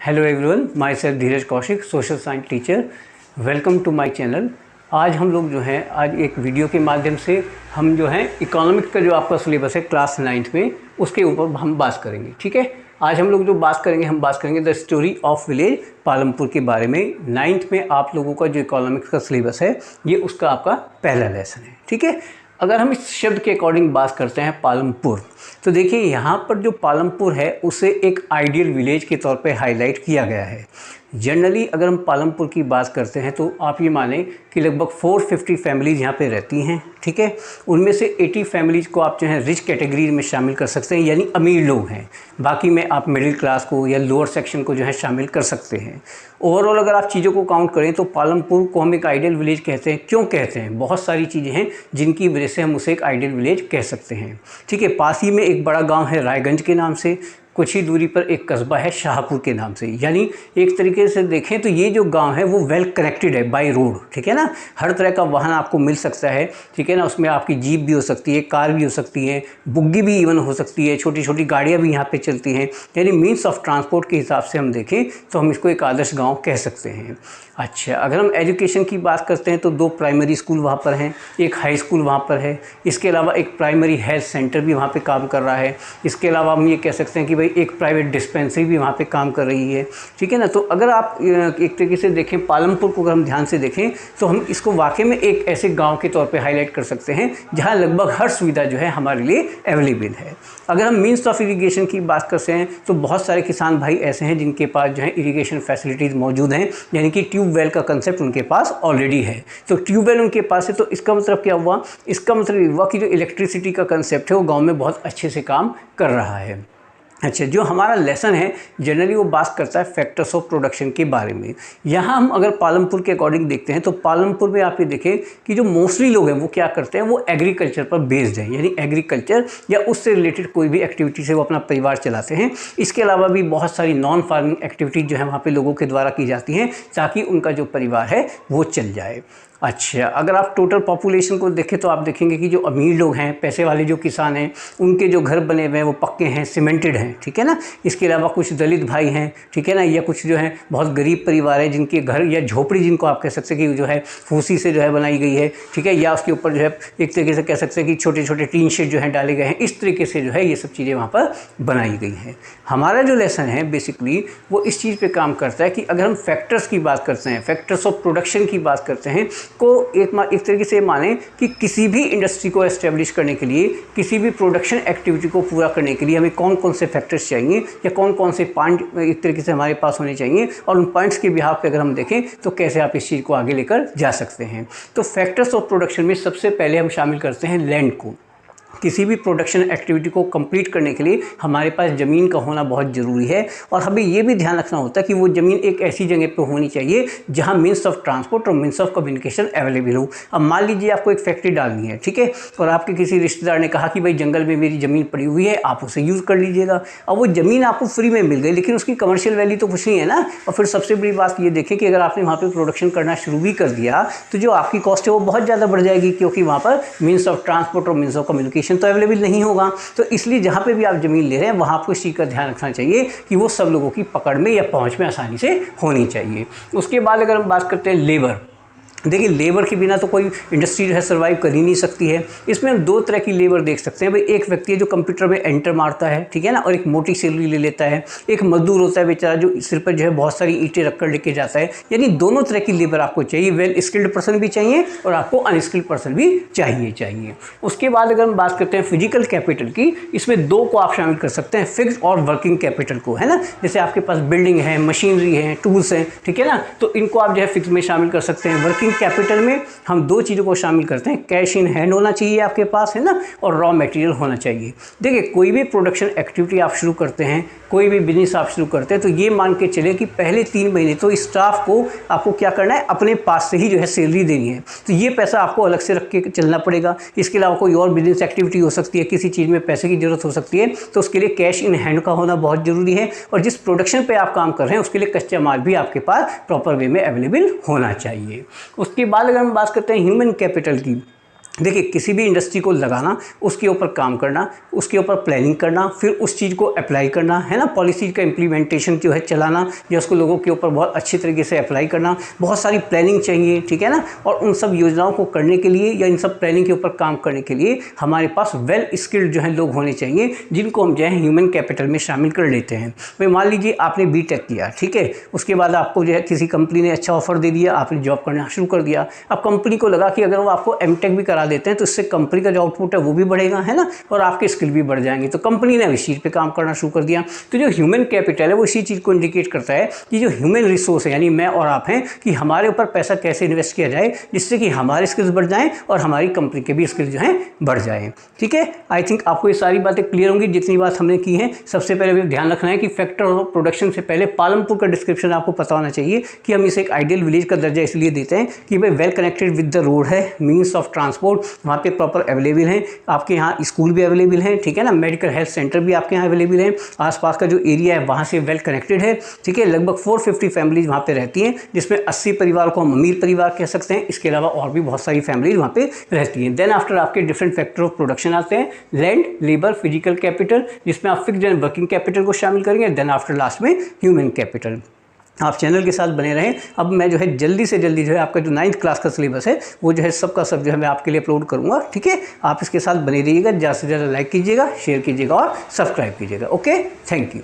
Hello everyone, my self Dheeraj Kaushik, social science teacher. Welcome to my channel. आज हम लोग जो हैं आज एक वीडियो के माध्यम से हम जो हैं इकोनॉमिक्स का जो आपका सिलेबस है क्लास 9th में उसके ऊपर हम बात करेंगे। ठीक है, आज हम लोग जो बात करेंगे हम बात करेंगे the story of village Palampur के बारे में। 9th में आप लोगों का जो इकोनॉमिक्स का सिलेबस है ये उसका आपका पहला लेसन है। ठीक है, अगर हम इस शब्द के अकॉर्डिंग बात करते हैं पालमपुर, तो देखिए यहाँ पर जो पालमपुर है उसे एक आइडियल विलेज के तौर पे हाईलाइट किया गया है। जनरली अगर हम पालमपुर की बात करते हैं तो आप ये मानें कि लगभग 450 फैमिलीज़ यहाँ पे रहती हैं। ठीक है, उनमें से 80 फैमिलीज़ को आप जो है रिच कैटेगरी में शामिल कर सकते हैं, यानी अमीर लोग हैं। बाकी में आप मिडिल क्लास को या लोअर सेक्शन को जो है शामिल कर सकते हैं। ओवरऑल अगर आप चीज़ों को काउंट करें तो पालमपुर को हम एक आइडियल विलेज कहते हैं। क्यों कहते हैं? बहुत सारी चीज़ें हैं जिनकी वजह से हम उसे एक आइडियल विलेज कह सकते हैं। ठीक है, पास ही में एक बड़ा गाँव है रायगंज के नाम से, कुछ ही दूरी पर एक कस्बा है शाहपुर के नाम से। यानी एक तरीके से देखें तो ये जो गांव है वो वेल कनेक्टेड है बाय रोड। ठीक है ना, हर तरह का वाहन आपको मिल सकता है। ठीक है ना, उसमें आपकी जीप भी हो सकती है, कार भी हो सकती है, बुग्गी भी इवन हो सकती है, छोटी छोटी गाड़ियाँ भी यहाँ पे चलती हैं। यानी मीन्स ऑफ ट्रांसपोर्ट के हिसाब से हम देखें तो हम इसको एक आदर्श गाँव कह सकते हैं। अच्छा, अगर हम एजुकेशन की बात करते हैं तो 2 प्राइमरी स्कूल वहाँ पर हैं, एक हाई स्कूल वहाँ पर है। इसके अलावा एक प्राइमरी हेल्थ सेंटर भी वहाँ पे काम कर रहा है। इसके अलावा हम ये कह सकते हैं कि भाई एक प्राइवेट डिस्पेंसरी भी वहाँ पे काम कर रही है। ठीक है ना, तो अगर आप एक तरीके से देखें पालमपुर को, अगर हम ध्यान से देखें तो हम इसको वाकई में एक ऐसे गाँव के तौर पर हाईलाइट कर सकते हैं जहाँ लगभग हर सुविधा जो है हमारे लिए अवेलेबल है। अगर हम मीन्स ऑफ इरीगेशन की बात करते हैं तो बहुत सारे किसान भाई ऐसे हैं जिनके पास जो है इरीगेशन फैसिलिटीज़ मौजूद हैं, यानी कि ट्यूबवेल का कंसेप्ट उनके पास ऑलरेडी है। तो ट्यूबवेल उनके पास है, तो इसका मतलब क्या हुआ? इसका मतलब ये हुआ कि जो इलेक्ट्रिसिटी का कंसेप्ट है वो गांव में बहुत अच्छे से काम कर रहा है। अच्छा, जो हमारा लेसन है जनरली वो बात करता है फैक्टर्स ऑफ प्रोडक्शन के बारे में। यहाँ हम अगर पालमपुर के अकॉर्डिंग देखते हैं तो पालमपुर में आप ये देखें कि जो मोस्टली लोग हैं वो क्या करते हैं, वो एग्रीकल्चर पर बेस्ड है, यानी एग्रीकल्चर या उससे रिलेटेड कोई भी एक्टिविटी से वो अपना परिवार चलाते हैं। इसके अलावा भी बहुत सारी नॉन फार्मिंग एक्टिविटीज़ जो है वहाँ पर लोगों के द्वारा की जाती हैं ताकि उनका जो परिवार है वो चल जाए। अच्छा, अगर आप टोटल पॉपुलेशन को देखें तो आप देखेंगे कि जो अमीर लोग हैं, पैसे वाले जो किसान हैं, उनके जो घर बने हुए हैं वो पक्के हैं, सीमेंटेड हैं। ठीक है ना, इसके अलावा कुछ दलित भाई हैं, ठीक है ना, या कुछ जो है बहुत गरीब परिवार है जिनके घर या झोपड़ी जिनको आप कह सकते हैं कि जो है फूसी से जो है बनाई गई है। ठीक है, या उसके ऊपर जो है एक तरीके से कह सकते हैं कि छोटे छोटे टीन शेड जो है डाले गए हैं। इस तरीके से जो है ये सब चीज़ें वहाँ पर बनाई गई हैं। हमारा जो लेसन है बेसिकली वो इस चीज़ पर काम करता है कि अगर हम फैक्टर्स की बात करते हैं, फैक्टर्स ऑफ प्रोडक्शन की बात करते हैं को एक तरीके से माने कि किसी भी इंडस्ट्री को एस्टेब्लिश करने के लिए, किसी भी प्रोडक्शन एक्टिविटी को पूरा करने के लिए हमें कौन कौन से फैक्टर्स चाहिए या कौन कौन से पॉइंट एक तरीके से हमारे पास होने चाहिए, और उन पॉइंट्स के बिहाफ पे अगर हम देखें तो कैसे आप इस चीज़ को आगे लेकर जा सकते हैं। तो फैक्टर्स ऑफ प्रोडक्शन में सबसे पहले हम शामिल करते हैं लैंड को। किसी भी प्रोडक्शन एक्टिविटी को कंप्लीट करने के लिए हमारे पास ज़मीन का होना बहुत ज़रूरी है, और हमें ये भी ध्यान रखना होता है कि वो ज़मीन एक ऐसी जगह पे होनी चाहिए जहाँ मीन्स ऑफ ट्रांसपोर्ट और मीन्स ऑफ कम्युनिकेशन अवेलेबल हो। अब मान लीजिए आपको एक फैक्ट्री डालनी है, ठीक है, और आपके किसी रिश्तेदार ने कहा कि भाई जंगल में मेरी ज़मीन पड़ी हुई है, आप उसे यूज़ कर लीजिएगा। अब वो ज़मीन आपको फ्री में मिल गई लेकिन उसकी कमर्शियल वैल्यू तो कुछ नहीं है ना। और फिर सबसे बड़ी बात ये देखें कि अगर आपने वहाँ पर प्रोडक्शन करना शुरू भी कर दिया तो जो आपकी कॉस्ट है वो बहुत ज़्यादा बढ़ जाएगी, क्योंकि वहाँ पर मीन्स ऑफ ट्रांसपोर्ट और मीन्स ऑफ कम्युनिकेशन तो अवेलेबल नहीं होगा। तो इसलिए जहाँ पे भी आप ज़मीन ले रहे हैं वहाँ आपको इस चीज़ का ध्यान रखना चाहिए कि वो सब लोगों की पकड़ में या पहुँच में आसानी से होनी चाहिए। उसके बाद अगर हम बात करते हैं लेबर, देखिए लेबर के बिना तो कोई इंडस्ट्री जो है सर्वाइव कर ही नहीं सकती है। इसमें हम 2 तरह की लेबर देख सकते हैं। भाई एक व्यक्ति है जो कंप्यूटर में एंटर मारता है, ठीक है ना, और एक मोटी सैलरी ले लेता है। एक मजदूर होता है बेचारा जो सिर पर जो है बहुत सारी ईंटें रखकर लेके जाता है। यानी दोनों तरह की लेबर आपको चाहिए, वेल स्किल्ड पर्सन भी चाहिए और आपको अनस्किल्ड पर्सन भी चाहिए। उसके बाद अगर हम बात करते हैं फिजिकल कैपिटल की, इसमें 2 को आप शामिल कर सकते हैं, फिक्स्ड और वर्किंग कैपिटल को, है ना। जैसे आपके पास बिल्डिंग है, मशीनरी है, टूल्स हैं, ठीक है ना, तो इनको आप जो है फिक्स में शामिल कर सकते हैं। वर्किंग कैपिटल में हम 2 चीज़ों को शामिल करते हैं, कैश इन हैंड होना चाहिए आपके पास, है ना, और रॉ मटेरियल होना चाहिए। देखिए कोई भी प्रोडक्शन एक्टिविटी आप शुरू करते हैं, कोई भी बिजनेस आप शुरू करते हैं, तो ये मान के चले कि पहले 3 महीने तो स्टाफ को आपको क्या करना है, अपने पास से ही जो है सैलरी देनी है। तो ये पैसा आपको अलग से रख के चलना पड़ेगा। इसके अलावा कोई और बिजनेस एक्टिविटी हो सकती है, किसी चीज़ में पैसे की ज़रूरत हो सकती है, तो उसके लिए कैश इन हैंड का होना बहुत ज़रूरी है। और जिस प्रोडक्शन पे आप काम कर रहे हैं उसके लिए कच्चा माल भी आपके पास प्रॉपर वे में अवेलेबल होना चाहिए। उसके बाद अगर हम बात करते हैं ह्यूमन कैपिटल की, देखिए किसी भी इंडस्ट्री को लगाना, उसके ऊपर काम करना, उसके ऊपर प्लानिंग करना, फिर उस चीज़ को अप्लाई करना है ना, पॉलिसी का इम्प्लीमेंटेशन जो है चलाना, या उसको लोगों के ऊपर बहुत अच्छी तरीके से अप्लाई करना, बहुत सारी प्लानिंग चाहिए, ठीक है ना। और उन सब योजनाओं को करने के लिए या इन सब प्लानिंग के ऊपर काम करने के लिए हमारे पास वेल स्किल्ड जो है लोग होने चाहिए, जिनको हम जो है ह्यूमन कैपिटल में शामिल कर लेते हैं। भाई मान लीजिए आपने बीटेक किया, ठीक है, उसके बाद आपको जो है किसी कंपनी ने अच्छा ऑफर दे दिया, आपने जॉब करना शुरू कर दिया। अब कंपनी को लगा कि अगर वो आपको एमटेक भी करा देते हैं तो इससे कंपनी का जो आउटपुट है वो भी बढ़ेगा, है ना, और आपके स्किल भी बढ़ जाएंगे। तो कंपनी ने इस चीज़ पे काम करना शुरू कर दिया। तो जो ह्यूमन कैपिटल है वो इसी चीज़ को इंडिकेट करता है कि जो ह्यूमन रिसोर्स है, यानी मैं और आप हैं, कि हमारे ऊपर पैसा कैसे इन्वेस्ट किया जाए जिससे कि हमारे स्किल्स बढ़ जाएं और हमारी कंपनी के भी स्किल्स जो हैं बढ़ जाएं। ठीक है, आई थिंक आपको ये सारी बातें क्लियर होंगी जितनी बात हमने की है। सबसे पहले ध्यान रखना है कि फैक्टर ऑफ प्रोडक्शन से पहले पालमपुर का डिस्क्रिप्शन आपको पता होना चाहिए कि हम इसे एक आइडियल विलेज का दर्जा इसलिए देते हैं कि भाई well connected with the road है, मीन्स ऑफ ट्रांसपोर्ट वहाँ पे प्रॉपर अवेलेबल हैं, आपके यहाँ स्कूल भी अवेलेबल हैं, ठीक है ना, मेडिकल हेल्थ सेंटर भी आपके यहाँ अवेलेबल हैं, आसपास का जो एरिया है वहाँ से वेल कनेक्टेड है, ठीक है। लगभग 450 फैमिलीज वहाँ पे रहती हैं, जिसमें 80 परिवार को हम अमीर परिवार कह सकते हैं। इसके अलावा और भी बहुत सारी फैमिलीज वहाँ पे रहती हैं। देन आफ्टर आपके डिफरेंट फैक्टर ऑफ प्रोडक्शन आते हैं, लैंड, लेबर, फिजिकल कैपिटल, जिसमें आप फिक्स्ड एंड वर्किंग कैपिटल को शामिल करेंगे। देन आफ्टर लास्ट में ह्यूमन कैपिटल। आप चैनल के साथ बने रहें। अब मैं जो है जल्दी से जल्दी जो है आपका जो 9th क्लास का सिलेबस है वो जो है सबका सब जो है मैं आपके लिए अपलोड करूँगा, ठीक है। आप इसके साथ बने रहिएगा, ज़्यादा से ज़्यादा लाइक कीजिएगा, शेयर कीजिएगा और सब्सक्राइब कीजिएगा। Okay, thank you.